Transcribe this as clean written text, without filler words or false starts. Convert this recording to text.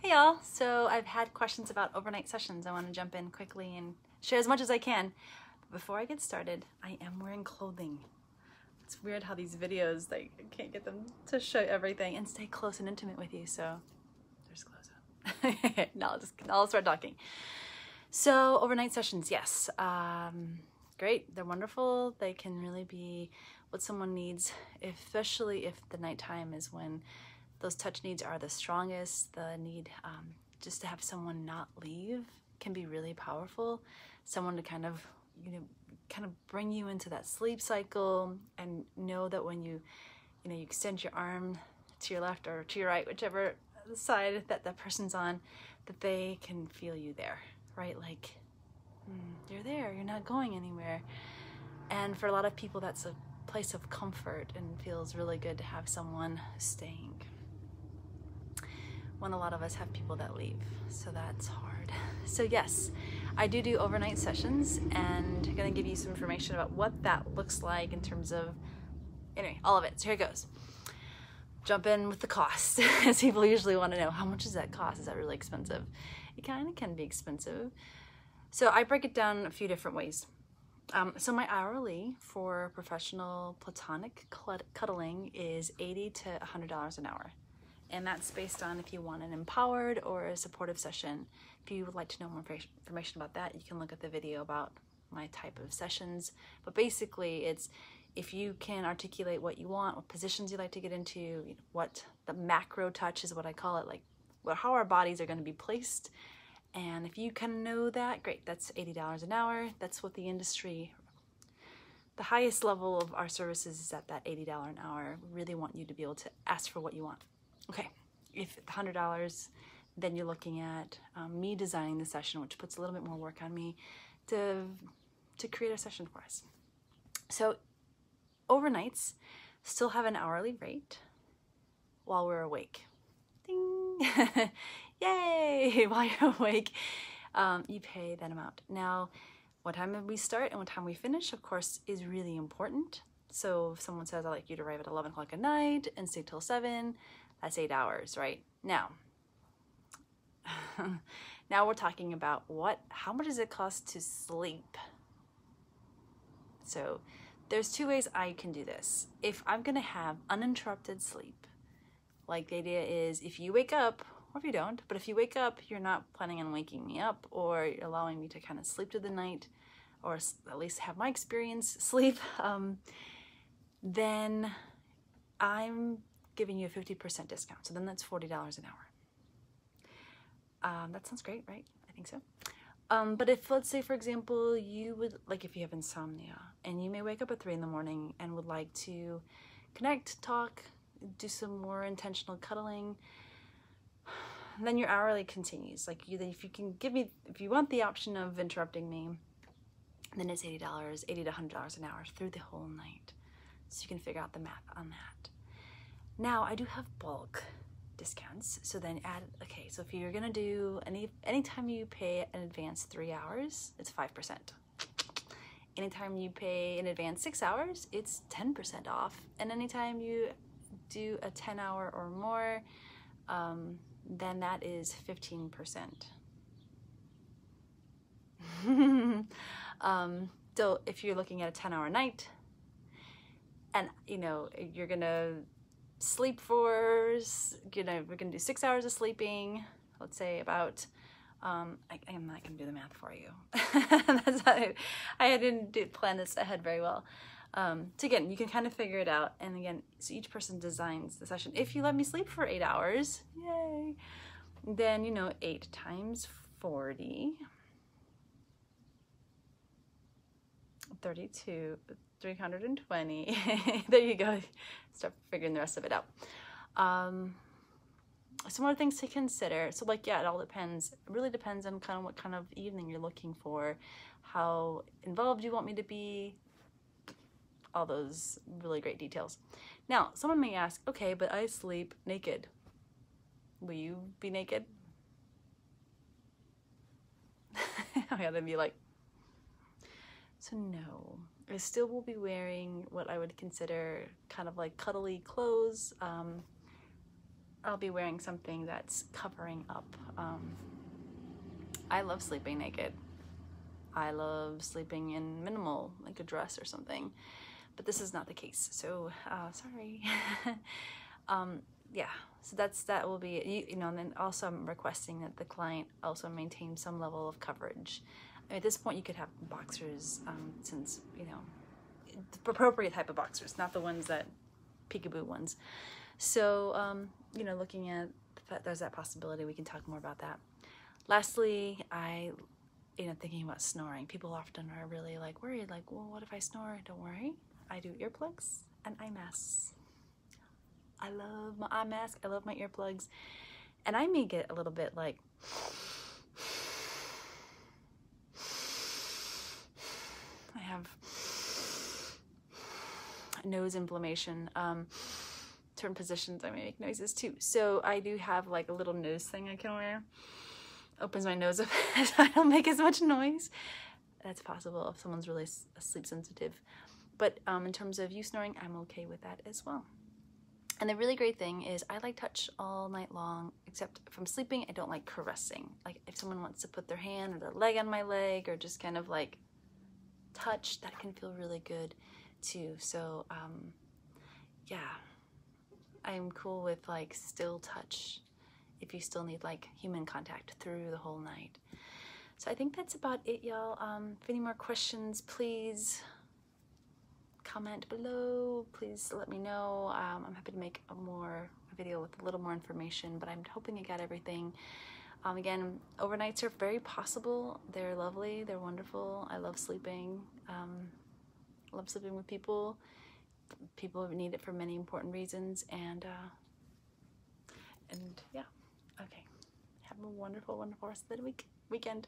Hey y'all, so I've had questions about overnight sessions. I want to jump in quickly and share as much as I can. But before I get started, I am wearing clothing. It's weird how these videos, like, I can't get them to show everything and stay close and intimate with you, so there's clothes on. Now I'll start talking. So overnight sessions, yes, great. They're wonderful. They can really be what someone needs, especially if the nighttime is when those touch needs are the strongest. The need just to have someone not leave can be really powerful. Someone to kind of bring you into that sleep cycle and know that when you extend your arm to your left or to your right, whichever side that that person's on, that they can feel you there, right? Like, you're there, you're not going anywhere. And for a lot of people, that's a place of comfort and feels really good to have someone staying. When a lot of us have people that leave, so that's hard. So yes, I do overnight sessions, and I'm gonna give you some information about what that looks like in terms of, anyway, all of it. So here it goes. Jump in with the cost, as people usually want to know, how much does that cost? Is that really expensive? It kind of can be expensive. So I break it down a few different ways. So my hourly for professional platonic cuddling is $80 to $100 an hour. And that's based on if you want an empowered or a supportive session. If you would like to know more information about that, you can look at the video about my type of sessions. But basically, it's if you can articulate what you want, what positions you like to get into, what the macro touch is what I call it, like how our bodies are going to be placed. And if you can know that, great, that's $80 an hour. That's what the industry, the highest level of our services is at that $80 an hour. We really want you to be able to ask for what you want. Okay, if it's $100, then you're looking at me designing the session, which puts a little bit more work on me to create a session for us. So overnights still have an hourly rate while we're awake. Ding! Yay! While you're awake, you pay that amount. Now, what time we start and what time we finish, of course, is really important. So if someone says, I'd like you to arrive at 11 o'clock at night and stay till 7, that's 8 hours, right? Now, now we're talking about how much does it cost to sleep? So there's two ways I can do this. If I'm gonna have uninterrupted sleep, like the idea is if you wake up, or if you don't, but if you wake up, you're not planning on waking me up or you're allowing me to kind of sleep through the night, or at least have my experience sleep, then I'm giving you a 50% discount. So then that's $40 an hour. That sounds great, right? I think so. But if, let's say, for example, you would, like if you have insomnia and you may wake up at 3 in the morning and would like to connect, talk, do some more intentional cuddling, then your hourly continues. Like if you can give me, if you want the option of interrupting me, then it's $80, $80 to $100 an hour through the whole night. So you can figure out the math on that. Now I do have bulk discounts. So then okay, so if you're gonna do anytime you pay in advance 3 hours, it's 5%. Anytime you pay in advance 6 hours, it's 10% off. And anytime you do a 10-hour or more, then that is 15%. So if you're looking at a 10-hour night and you're gonna sleep for, we're gonna do 6 hours of sleeping, let's say about, I'm not gonna do the math for you. That's not it. I didn't plan this ahead very well. So again, you can kind of figure it out. And again, so each person designs the session. If you let me sleep for 8 hours, yay, then 8 times 40, 32, 320. There you go. Start figuring the rest of it out. Some other things to consider. So like, yeah, it all depends. It really depends on kind of what kind of evening you're looking for, how involved you want me to be, all those really great details. Now, someone may ask, okay, but I sleep naked. Will you be naked? I gotta be like, so no. I still will be wearing what I would consider kind of like cuddly clothes. I'll be wearing something that's covering up. I love sleeping naked. I love sleeping in minimal, like a dress or something, but this is not the case, so sorry. Yeah, so that will be, you know, and then also I'm requesting that the client also maintain some level of coverage. I mean, at this point you could have boxers, since, you know, the appropriate type of boxers, not the ones that peekaboo ones. So, you know, looking at that, there's that possibility. We can talk more about that. Lastly, you know, thinking about snoring. People often are really like worried, like, well, what if I snore? Don't worry, I do earplugs and eye masks. I love my eye mask, I love my earplugs, and I may get a little bit like, I have nose inflammation. Certain positions I may make noises too. So I do have like a little nose thing I can wear. Opens my nose up so I don't make as much noise. That's possible if someone's really sleep sensitive. But in terms of you snoring, I'm okay with that as well. And the really great thing is I like touch all night long, except if I'm sleeping, I don't like caressing. Like if someone wants to put their hand or their leg on my leg or just kind of like touch, that can feel really good too. So yeah, I'm cool with like still touch if you still need like human contact through the whole night. So I think that's about it, y'all. If any more questions, please comment below. Please let me know. I'm happy to make a video with a little more information, but I'm hoping I got everything. Again, overnights are very possible. They're lovely. They're wonderful. I love sleeping. Love sleeping with people. People need it for many important reasons, and yeah. Okay. Have a wonderful, wonderful rest of the weekend.